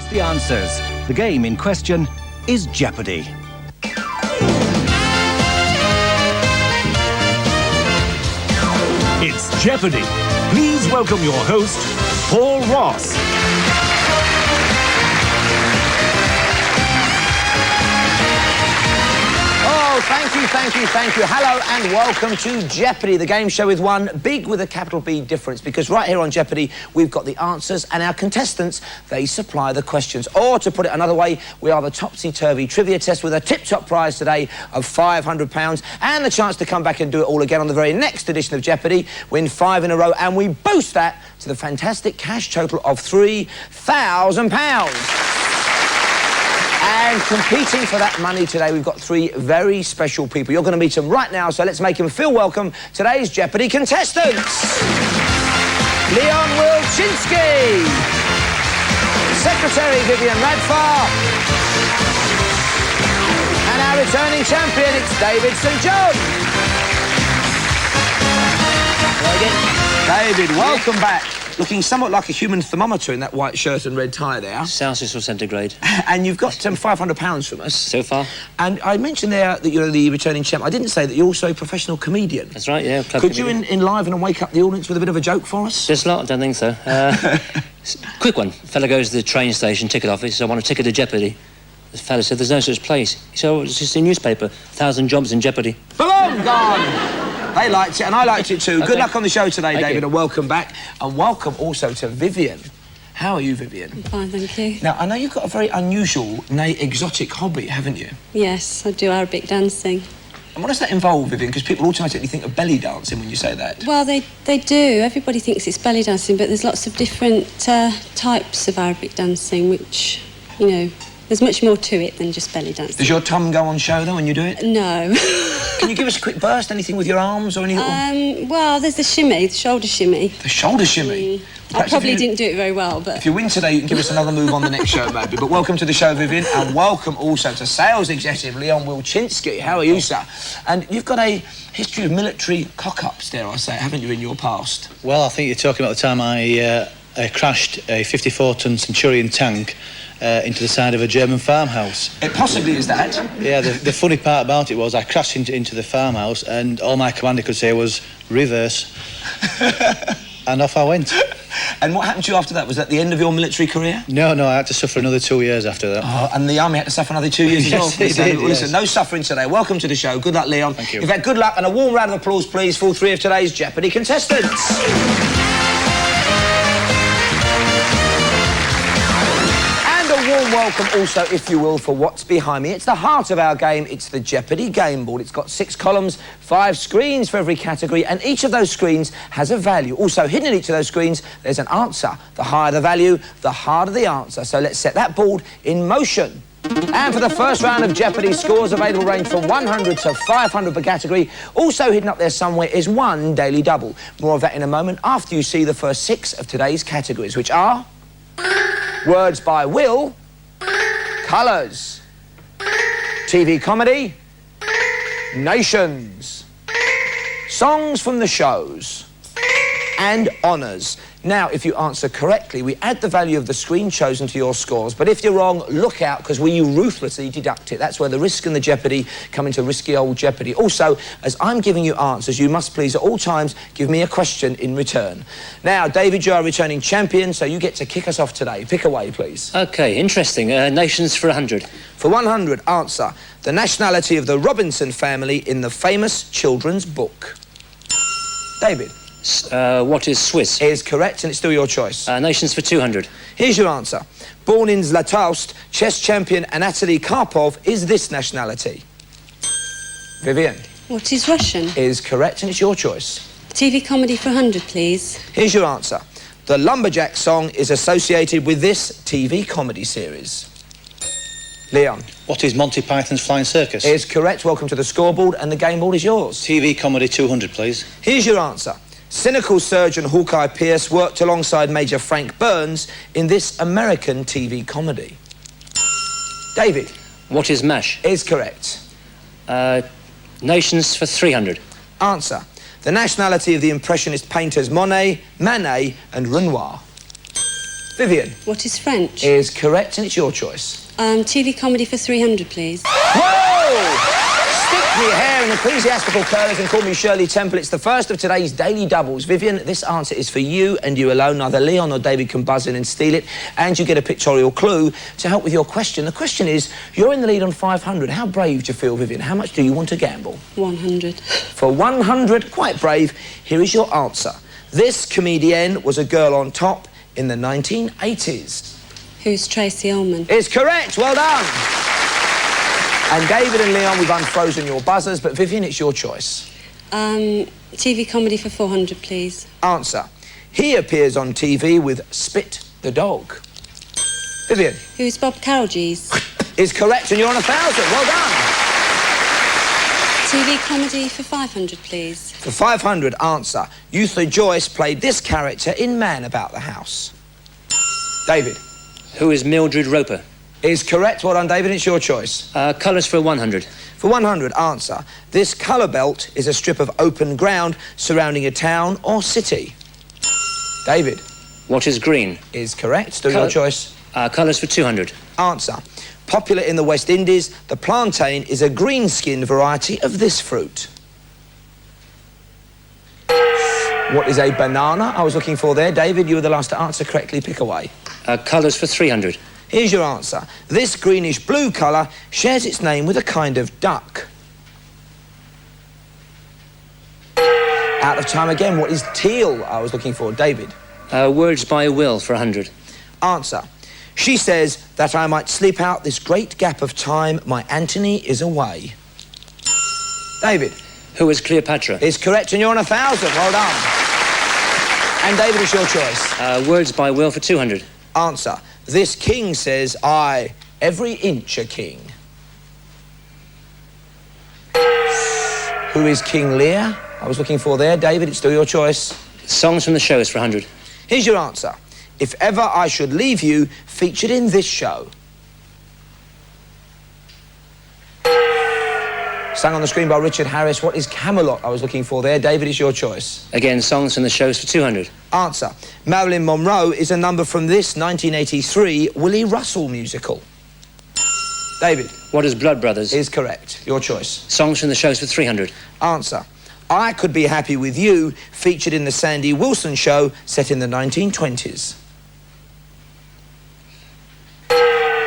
What's the answers? The game in question is Jeopardy. It's Jeopardy! Please welcome your host, Paul Ross. Thank you. Hello and welcome to Jeopardy, the game show with one big with a capital B difference, because right here on Jeopardy, we've got the answers and our contestants, they supply the questions. Or to put it another way, we are the topsy-turvy trivia test with a tip-top prize today of £500 and the chance to come back and do it all again on the very next edition of Jeopardy, win 5 in a row, and we boost that to the fantastic cash total of £3,000. And competing for that money today, we've got 3 very special people. You're going to meet them right now, so let's make them feel welcome. Today's Jeopardy contestants. Leon Wilczynski. Secretary Vivian Radfar. And our returning champion, it's David St John. David, welcome back. Looking somewhat like a human thermometer in that white shirt and red tie there. Celsius or centigrade. And you've got £500 from us. So far. And I mentioned there that you're the returning champ. I didn't say that you're also a professional comedian. That's right, yeah. Could you enliven and wake up the audience with a bit of a joke for us? This lot? I don't think so. Quick one. Fella goes to the train station, ticket office. I want a ticket to Jeopardy. The fella said, there's no such place. He said, oh, it's just a newspaper. 1,000 jobs in Jeopardy. Boom! Gone! They liked it, and I liked it too. Okay. Good luck on the show today, David, and welcome back. And welcome also to Vivian. How are you, Vivian? I'm fine, thank you. Now, I know you've got a very unusual, nay, exotic hobby, haven't you? Yes, I do Arabic dancing. And what does that involve, Vivian? Because people automatically think of belly dancing when you say that. Well, they do. Everybody thinks it's belly dancing, but there's lots of different types of Arabic dancing, which, you know, there's much more to it than just belly dancing. Does your tum go on show, though, when you do it? No. Can you give us a quick burst? Anything with your arms or anything? Well, there's the shimmy, the shoulder shimmy. The shoulder shimmy? I probably didn't do it very well, but... If you win today, you can give us another move on the next show, maybe. But welcome to the show, Vivian, and welcome also to sales executive Leon Wilczynski. How are you, sir? And you've got a history of military cock-ups, dare I say, haven't you, in your past? Well, I think you're talking about the time I crashed a 54-ton Centurion tank into the side of a German farmhouse. It possibly is that. Yeah, the funny part about it was I crashed into the farmhouse and all my commander could say was, reverse. And off I went. And what happened to you after that? Was that the end of your military career? No, I had to suffer another 2 years after that. Oh, and the army had to suffer another 2 years as well? Yes, it did, well, listen, no suffering today. Welcome to the show. Good luck, Leon. Thank you. In fact, good luck, and a warm round of applause, please, for all 3 of today's Jeopardy contestants. Warm welcome also, if you will, for what's behind me. It's the heart of our game. It's the Jeopardy game board. It's got 6 columns, 5 screens for every category, and each of those screens has a value. Also, hidden in each of those screens, there's an answer. The higher the value, the harder the answer. So let's set that board in motion. And for the first round of Jeopardy, scores available range from 100 to 500 per category. Also hidden up there somewhere is 1 daily double. More of that in a moment after you see the first 6 of today's categories, which are... Words by Will, Colours, TV comedy, Nations, Songs from the shows, and Honours. Now, if you answer correctly, we add the value of the screen chosen to your scores, but if you're wrong, look out, because we ruthlessly deduct it. That's where the risk and the jeopardy come into risky old Jeopardy. Also, as I'm giving you answers, you must please at all times give me a question in return. Now, David, you are returning champion, so you get to kick us off today. Pick away, please. OK, interesting. Nations for 100. For 100, answer the nationality of the Robinson family in the famous children's book. David. What is Swiss? Is correct, and it's still your choice. Nations for 200. Here's your answer. Born in Zlatoust, chess champion Anatoly Karpov is this nationality. Vivian. What is Russian? Is correct, and it's your choice. TV comedy for 100, please. Here's your answer. The Lumberjack song is associated with this TV comedy series. Leon. What is Monty Python's Flying Circus? Is correct. Welcome to the scoreboard, and the game board is yours. TV comedy 200, please. Here's your answer. Cynical surgeon Hawkeye Pierce worked alongside Major Frank Burns in this American TV comedy. David. What is MASH? Is correct. Nations for 300. Answer. The nationality of the Impressionist painters Monet, Manet and Renoir. Vivian What is French? is correct, and it's your choice. TV comedy for 300, please. Whoa! Stick me hair in ecclesiastical curlers and call me Shirley Temple. It's the first of today's daily doubles. Vivian, this answer is for you and you alone. Neither Leon nor David can buzz in and steal it. And you get a pictorial clue to help with your question. The question is, you're in the lead on 500. How brave do you feel, Vivian? How much do you want to gamble? 100. For 100, quite brave, here is your answer. This comedienne was a girl on top in the 1980s. Who's Tracy Ullman? Is correct. Well done. And David and Leon, we've unfrozen your buzzers, but Vivian, it's your choice. TV comedy for 400, please. Answer. He appears on TV with Spit the Dog. Vivian. Who's Bob Carolgees? Is correct, and you're on 1,000. Well done. TV comedy for 500, please. For 500, answer. Eutha Joyce played this character in Man About the House. David. Who is Mildred Roper? Is correct. Well done, David. It's your choice. Colours for 100. For 100, answer. This colour belt is a strip of open ground surrounding a town or city. David. What is green? Is correct. Still your choice. Colours for 200. Answer. Popular in the West Indies, the plantain is a green-skinned variety of this fruit. What is a banana? I was looking for there. David, you were the last to answer correctly. Pick away. Colours for 300. Here's your answer. This greenish-blue colour shares its name with a kind of duck. Out of time again. What is teal? I was looking for. David. Words by Will for 100. Answer. She says that I might sleep out this great gap of time my Antony is away. David. Who is Cleopatra? Is correct, and you're on 1,000. Well done. And David, it's your choice. Words by Will for 200. Answer. This king says, I, every inch a king. Who is King Lear? I was looking for there. David, it's still your choice. Songs from the shows for 100. Here's your answer. If Ever I Should Leave You, featured in this show. Sung on the screen by Richard Harris. What is Camelot? I was looking for there. David, it's your choice. Again, songs from the shows for 200. Answer. Marilyn Monroe is a number from this 1983 Willie Russell musical. David. What is Blood Brothers? Is correct. Your choice. Songs from the shows for 300. Answer. I Could Be Happy With You, featured in the Sandy Wilson show set in the 1920s.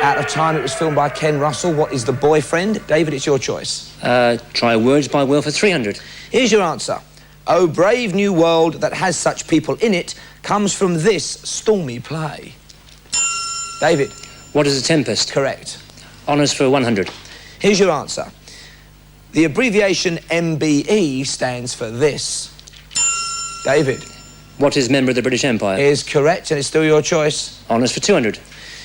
Out of time, it was filmed by Ken Russell. What is The Boyfriend? David, it's your choice. Try Words by Will for 300. Here's your answer. Oh, brave new world that has such people in it comes from this stormy play. David. What is a Tempest? Correct. Honours for 100. Here's your answer. The abbreviation MBE stands for this. David. What is Member of the British Empire? Is correct, and it's still your choice. Honours for 200.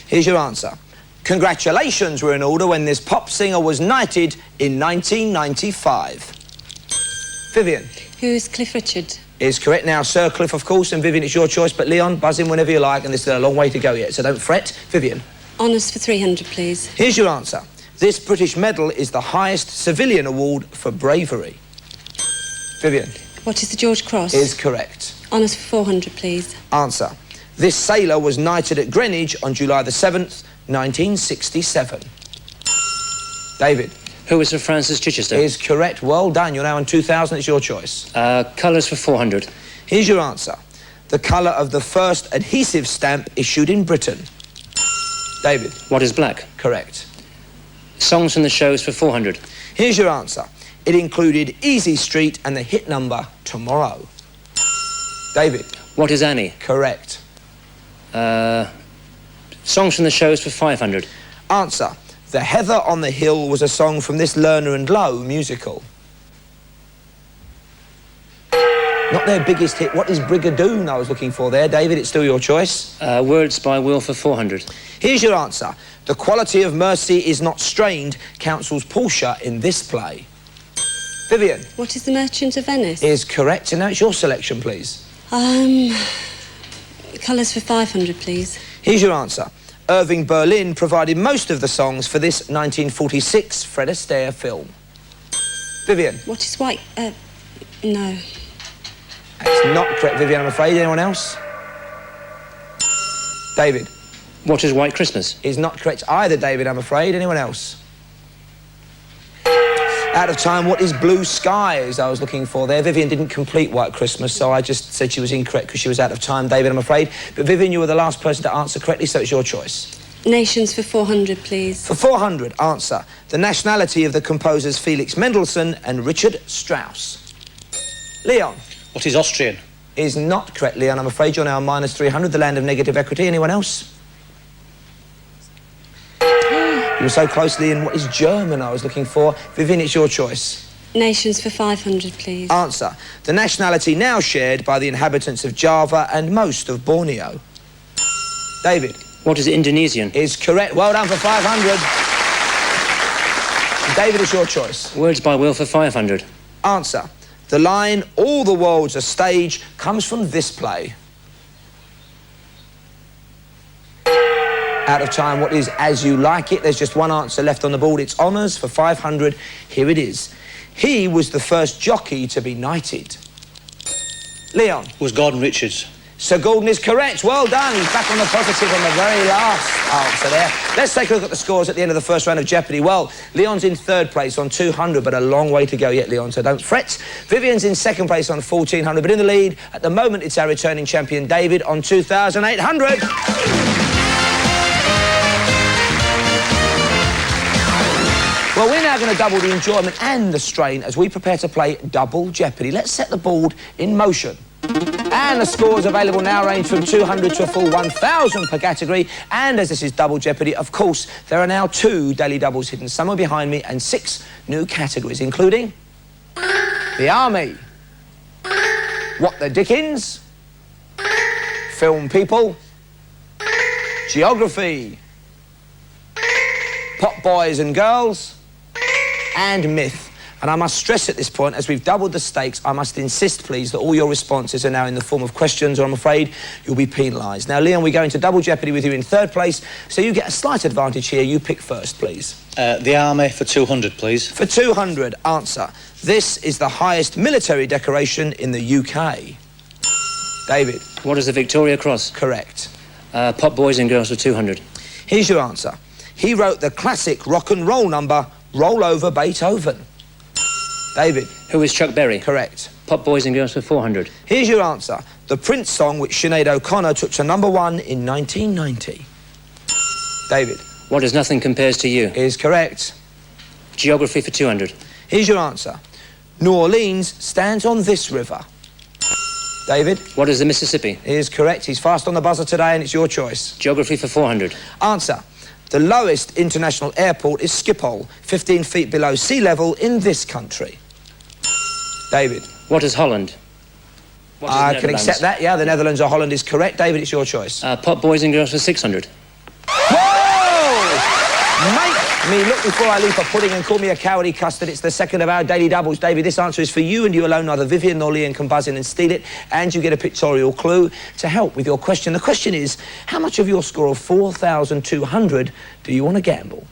Here's your answer. Congratulations were in order when this pop singer was knighted in 1995. Vivian. Who's Cliff Richard? Is correct. Now, Sir Cliff, of course, and Vivian, it's your choice, but Leon, buzz in whenever you like, and there's still a long way to go yet, so don't fret. Vivian. Honours for 300, please. Here's your answer. This British medal is the highest civilian award for bravery. Vivian. What is the George Cross? Is correct. Honours for 400, please. Answer. This sailor was knighted at Greenwich on July the 7th, 1967. David. Who is Sir Francis Chichester? Is correct. Well done. You're now on 2,000. It's your choice. Colours for 400. Here's your answer. The colour of the first adhesive stamp issued in Britain. David. What is black? Correct. Songs from the shows for 400. Here's your answer. It included Easy Street and the hit number Tomorrow. David. What is Annie? Correct. Songs from the shows for 500. Answer. The Heather on the Hill was a song from this Lerner and Lowe musical. Not their biggest hit. What is Brigadoon I was looking for there? David, it's still your choice. Words by Will for 400. Here's your answer. The quality of mercy is not strained, counsels Portia in this play. Vivian. What is The Merchant of Venice? Is correct, and now it's your selection, please. Colours for 500, please. Here's your answer. Irving Berlin provided most of the songs for this 1946 Fred Astaire film. Vivian. What is White... no. That's not correct, Vivian, I'm afraid. Anyone else? David. What is White Christmas? Is not correct either, David, I'm afraid. Anyone else? Out of time, what is Blue Skies? I was looking for there. Vivian didn't complete White Christmas, so I just said she was incorrect because she was out of time, David, I'm afraid. But Vivian, you were the last person to answer correctly, so it's your choice. Nations for 400, please. For 400, answer. The nationality of the composers Felix Mendelssohn and Richard Strauss. Leon. What is Austrian? Is not correct, Leon. I'm afraid you're now minus 300, the land of negative equity. Anyone else? You were so close, Leon. What is German I was looking for? Vivian, it's your choice. Nations for 500, please. Answer. The nationality now shared by the inhabitants of Java and most of Borneo. David. What is Indonesian? Is correct. Well done for 500. David, it's your choice. Words by Will for 500. Answer. The line, all the world's a stage, comes from this play. Out of time, what is As You Like It? There's just one answer left on the board. It's honours for 500. Here it is. He was the first jockey to be knighted. Leon. Was Gordon Richards. Sir Gordon is correct. Well done. He's back on the positive on the very last answer there. Let's take a look at the scores at the end of the first round of Jeopardy. Well, Leon's in third place on 200, but a long way to go yet, Leon, so don't fret. Vivian's in second place on 1,400, but in the lead at the moment it's our returning champion, David, on 2,800. Well, we're now going to double the enjoyment and the strain as we prepare to play Double Jeopardy. Let's set the board in motion. And the scores available now range from 200 to a full 1,000 per category. And as this is Double Jeopardy, of course, there are now 2 daily doubles hidden somewhere behind me and 6 new categories, including the Army, What the Dickens, Film People, Geography, Pop Boys and Girls, and Myth. And I must stress at this point, as we've doubled the stakes, I must insist, please, that all your responses are now in the form of questions, or I'm afraid you'll be penalised. Now, Leon, we're going to Double Jeopardy with you in third place, so you get a slight advantage here. You pick first, please. The Army for 200, please. For 200, answer. This is the highest military decoration in the UK. David. What is the Victoria Cross? Correct. Pop Boys and Girls for 200. Here's your answer. He wrote the classic rock and roll number, Roll Over Beethoven. David. Who is Chuck Berry? Correct. Pop Boys and Girls for 400. Here's your answer. The Prince song which Sinead O'Connor took to #1 in 1990. David. What is Nothing Compares to You? Is correct. Geography for 200. Here's your answer. New Orleans stands on this river. David. What is the Mississippi? Is correct. He's fast on the buzzer today and it's your choice. Geography for 400. Answer. The lowest international airport is Schiphol, 15 feet below sea level in this country. David. What is Holland? What is I can accept that, yeah. The Netherlands or Holland is correct. David, it's your choice. Pop Boys and Girls for 600. Make me look before I leap a pudding and call me a cowardly custard. It's the second of our daily doubles. David, this answer is for you and you alone. Neither Vivian nor Leon can buzz in and steal it. And you get a pictorial clue to help with your question. The question is, how much of your score of 4,200 do you want to gamble?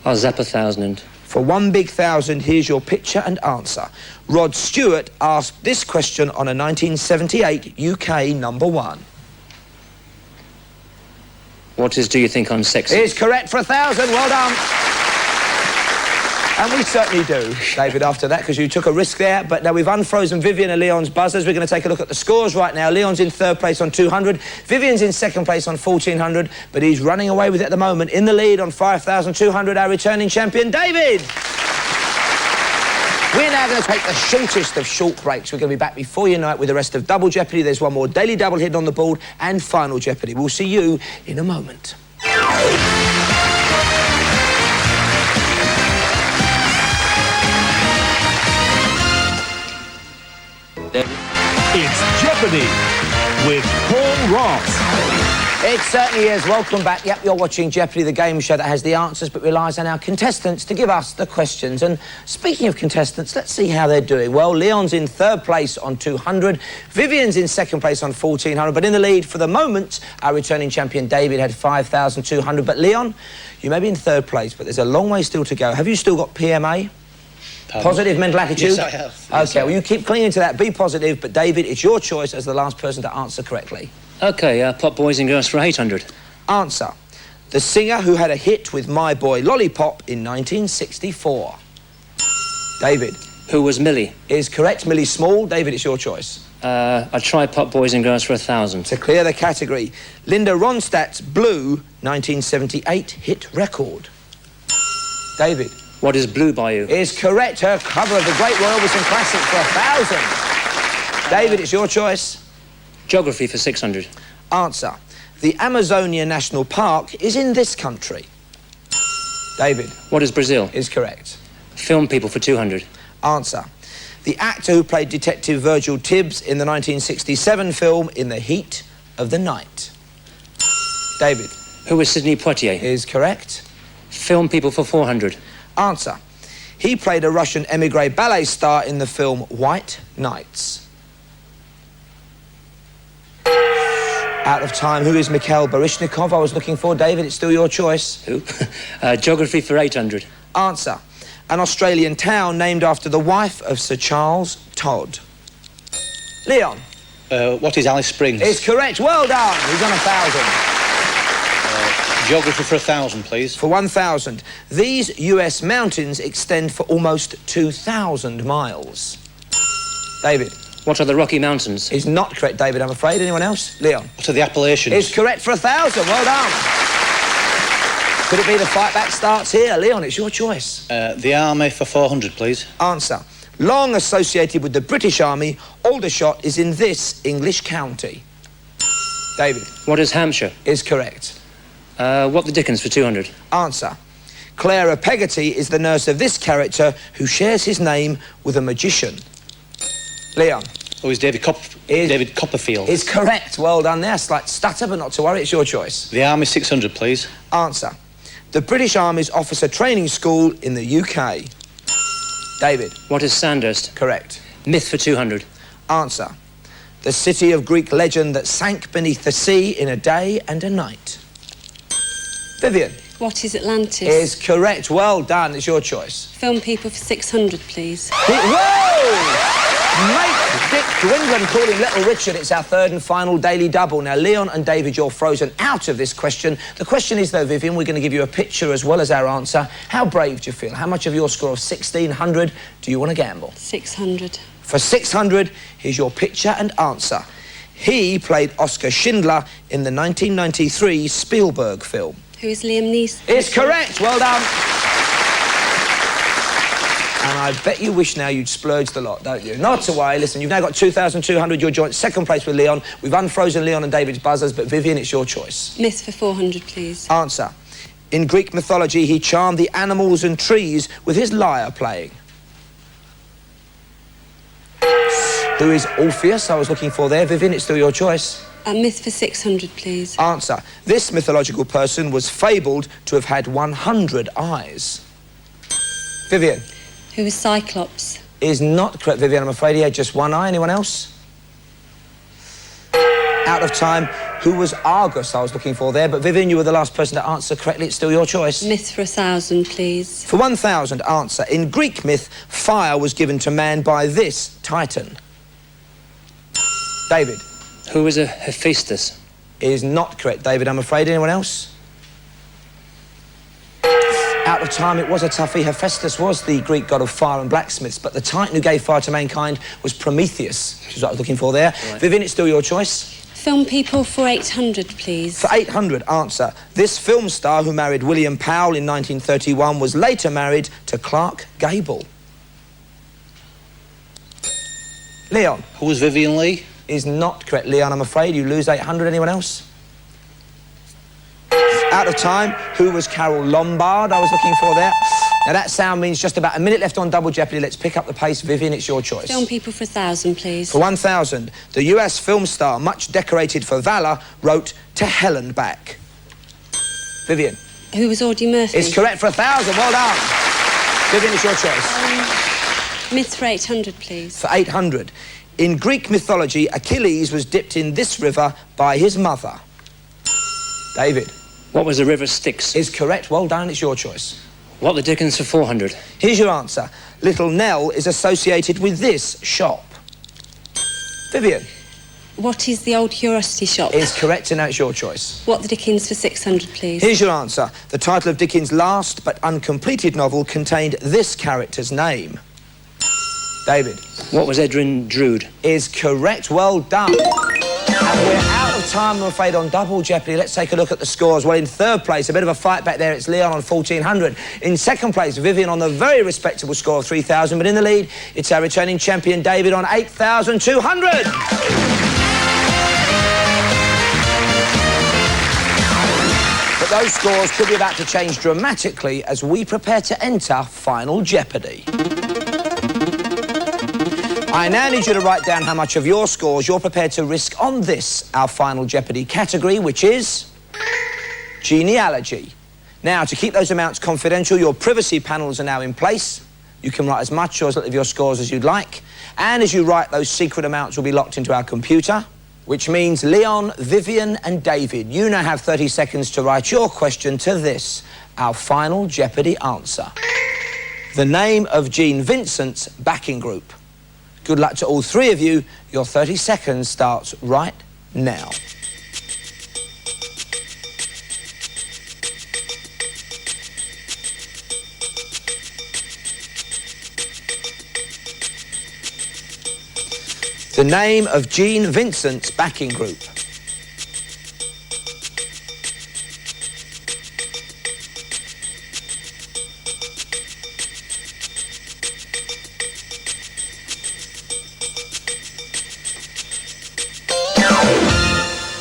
I'll zap 1,000. For one big thousand, here's your picture and answer. Rod Stewart asked this question on a 1978 UK #1. What is Do You Think I'm Sexy? Is correct for 1,000. Well done. And we certainly do, David, after that, because you took a risk there. But now we've unfrozen Vivian and Leon's buzzers. We're going to take a look at the scores right now. Leon's in third place on 200. Vivian's in second place on 1,400. But he's running away with it at the moment. In the lead on 5,200, our returning champion, David. We're now going to take the shortest of short breaks. We're going to be back before you know it with the rest of Double Jeopardy. There's one more daily double hidden on the board and Final Jeopardy. We'll see you in a moment. It's Jeopardy with Paul Ross. It certainly is. Welcome back. Yep, you're watching Jeopardy, the game show that has the answers but relies on our contestants to give us the questions. And speaking of contestants, let's see how they're doing. Well, Leon's in third place on 200. Vivian's in second place on 1,400. But in the lead for the moment, our returning champion David had 5,200. But Leon, you may be in third place, but there's a long way still to go. Have you still got PMA? Pardon? Positive mental attitude? Yes, I have. OK, well, you keep clinging to that. Be positive. But, David, it's your choice as the last person to answer correctly. OK, Pop Boys and Girls for 800. Answer. The singer who had a hit with My Boy Lollipop in 1964. David. Who was Millie? Is correct. Millie Small. David, it's your choice. I tried Pop Boys and Girls for 1,000. To clear the category, Linda Ronstadt's Blue 1978 hit record. David. What is Blue Bayou? Is correct. Her cover of the Great Roy Orbison Classic for 1,000. David, it's your choice. Geography for 600. Answer. The Amazonia National Park is in this country. David. What is Brazil? Is correct. Film people for 200. Answer. The actor who played Detective Virgil Tibbs in the 1967 film In the Heat of the Night. David. Who is Sidney Poitier? Is correct. Film people for 400. Answer. He played a Russian émigré ballet star in the film White Nights. Out of time. Who is Mikhail Baryshnikov? I was looking for. David, it's still your choice. Who? Geography for 800. Answer. An Australian town named after the wife of Sir Charles Todd. Leon. What is Alice Springs? Is correct. Well done. He's on 1,000. Geography for 1,000, please. For 1,000. These US mountains extend for almost 2,000 miles. David. What are the Rocky Mountains? Is not correct, David, I'm afraid. Anyone else? Leon. What are the Appalachians? Is correct for 1,000. Well done. Could it be the fight back starts here? Leon, it's your choice. The Army for 400, please. Answer. Long associated with the British Army, Aldershot is in this English county. David. What is Hampshire? Is correct. What the Dickens for 200. Answer. Clara Peggotty is the nurse of this character who shares his name with a magician. Leon. Oh, is David Copperfield? Is correct. Well done there. Slight stutter, but not to worry, it's your choice. The Army 600, please. Answer. The British Army's officer training school in the UK. David. What is Sandhurst? Correct. Myth for 200. Answer. The city of Greek legend that sank beneath the sea in a day and a night. Vivian. What is Atlantis? Is correct. Well done. It's your choice. Film people for 600, please. Whoa! Mate, Dick Dwindlen called him Little Richard. It's our third and final daily double. Now, Leon and David, you're frozen out of this question. The question is, though, Vivian, we're going to give you a picture as well as our answer. How brave do you feel? How much of your score of 1,600 do you want to gamble? 600. For 600, here's your picture and answer. He played Oscar Schindler in the 1993 Spielberg film. Who is Liam Neeson? It's correct. Well done. And I bet you wish now you'd splurge the lot, don't you? Not to worry. Listen, you've now got 2,200. You're joint second place with Leon. We've unfrozen Leon and David's buzzers, but Vivian, it's your choice. Myth for 400, please. Answer. In Greek mythology, he charmed the animals and trees with his lyre playing. Who is Orpheus? I was looking for there. Vivian, it's still your choice. A myth for 600, please. Answer. This mythological person was fabled to have had 100 eyes. Vivian. Who is Cyclops? Is not correct, Vivian. I'm afraid he had just one eye. Anyone else? Out of time. Who was Argus? I was looking for there. But Vivian, you were the last person to answer correctly. It's still your choice. Myth for 1,000, please. For 1,000, answer. In Greek myth, fire was given to man by this Titan. David. Who is a Hephaestus? Is not correct, David. I'm afraid. Anyone else? Out of time. It was a toughie. Hephaestus was the Greek god of fire and blacksmiths, but the Titan who gave fire to mankind was Prometheus, which is what I was looking for there. Right. Vivian, it's still your choice. Film people for 800, please. For 800, answer. This film star who married William Powell in 1931 was later married to Clark Gable. Leon. Who was Vivian Leigh? Is not correct, Leon. I'm afraid you lose 800. Anyone else? Out of time. Who was Carol Lombard? I was looking for there. Now, that sound means just about a minute left on Double Jeopardy. Let's pick up the pace. Vivian, it's your choice. Film people for 1,000, please. For 1,000, the US film star, much decorated for valour, wrote To Hell and Back. Vivian. Who was Audie Murphy? Is correct for 1,000. Well done. Vivian, it's your choice. Myth for 800, please. For 800. In Greek mythology, Achilles was dipped in this river by his mother. David. What was the river Styx? Is correct. Well done. It's your choice. What the Dickens for 400? Here's your answer. Little Nell is associated with this shop. Vivian. What is the old curiosity shop? Is correct, and now it's your choice. What the Dickens for 600, please? Here's your answer. The title of Dickens' last but uncompleted novel contained this character's name. David. What was Edwin Drood? Is correct. Well done. And we're out of time, I'm afraid, on Double Jeopardy. Let's take a look at the scores. Well, in third place, a bit of a fight back there. It's Leon on 1,400. In second place, Vivian on the very respectable score of 3,000. But in the lead, it's our returning champion, David, on 8,200. But those scores could be about to change dramatically as we prepare to enter Final Jeopardy. I now need you to write down how much of your scores you're prepared to risk on this, our Final Jeopardy category, which is genealogy. Now, to keep those amounts confidential, your privacy panels are now in place. You can write as much or as little of your scores as you'd like. And as you write, those secret amounts will be locked into our computer, which means Leon, Vivian and David, you now have 30 seconds to write your question to this, our Final Jeopardy answer. The name of Gene Vincent's backing group. Good luck to all three of you. Your 30 seconds starts right now. The name of Gene Vincent's backing group.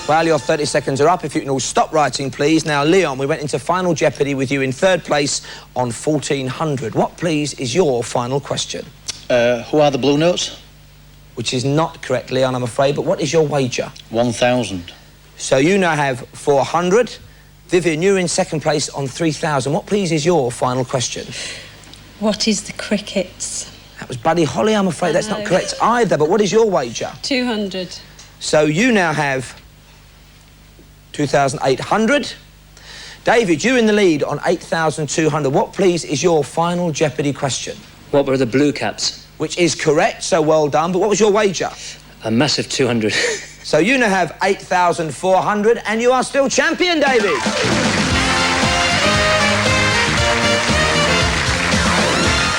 Well, your 30 seconds are up. If you can all stop writing, please. Now, Leon, we went into Final Jeopardy with you in third place on 1,400. What, please, is your final question? Who are the Blue Notes? Which is not correct, Leon, I'm afraid, but what is your wager? 1,000. So you now have 400. Vivian, you're in second place on 3,000. What, please, is your final question? What is the Crickets? That was Buddy Holly, I'm afraid. That's not correct either, but what is your wager? 200. So you now have 2,800. David, you're in the lead on 8,200. What, please, is your Final Jeopardy question? What were the Blue Caps? Which is correct, so well done. But what was your wager? A massive 200. So you now have 8,400, and you are still champion, David.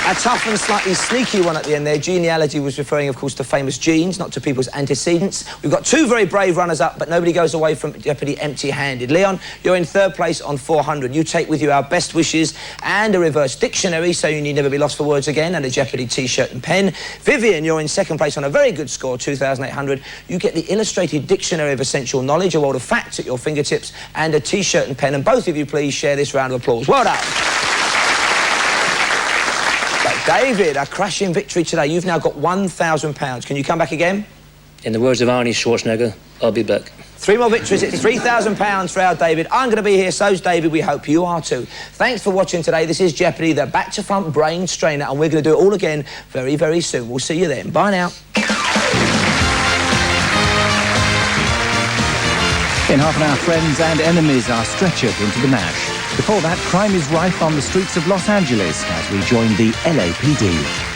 A tough and slightly sneaky one at the end there. Genealogy was referring, of course, to famous genes, not to people's antecedents. We've got two very brave runners-up, but nobody goes away from Jeopardy empty-handed. Leon, you're in third place on 400. You take with you our best wishes and a reverse dictionary, so you need never be lost for words again, and a Jeopardy T-shirt and pen. Vivian, you're in second place on a very good score, 2,800. You get the Illustrated Dictionary of Essential Knowledge, a world of facts at your fingertips, and a T-shirt and pen. And both of you, please, share this round of applause. Well done. David, a crashing victory today. You've now got £1,000. Can you come back again? In the words of Arnie Schwarzenegger, I'll be back. 3 more victories. It's £3,000 for our David. I'm going to be here, so's David. We hope you are too. Thanks for watching today. This is Jeopardy, the back-to-front brain strainer, and we're going to do it all again very, very soon. We'll see you then. Bye now. In half an hour, friends and enemies are stretchered into the mash. Before that, crime is rife on the streets of Los Angeles as we join the LAPD.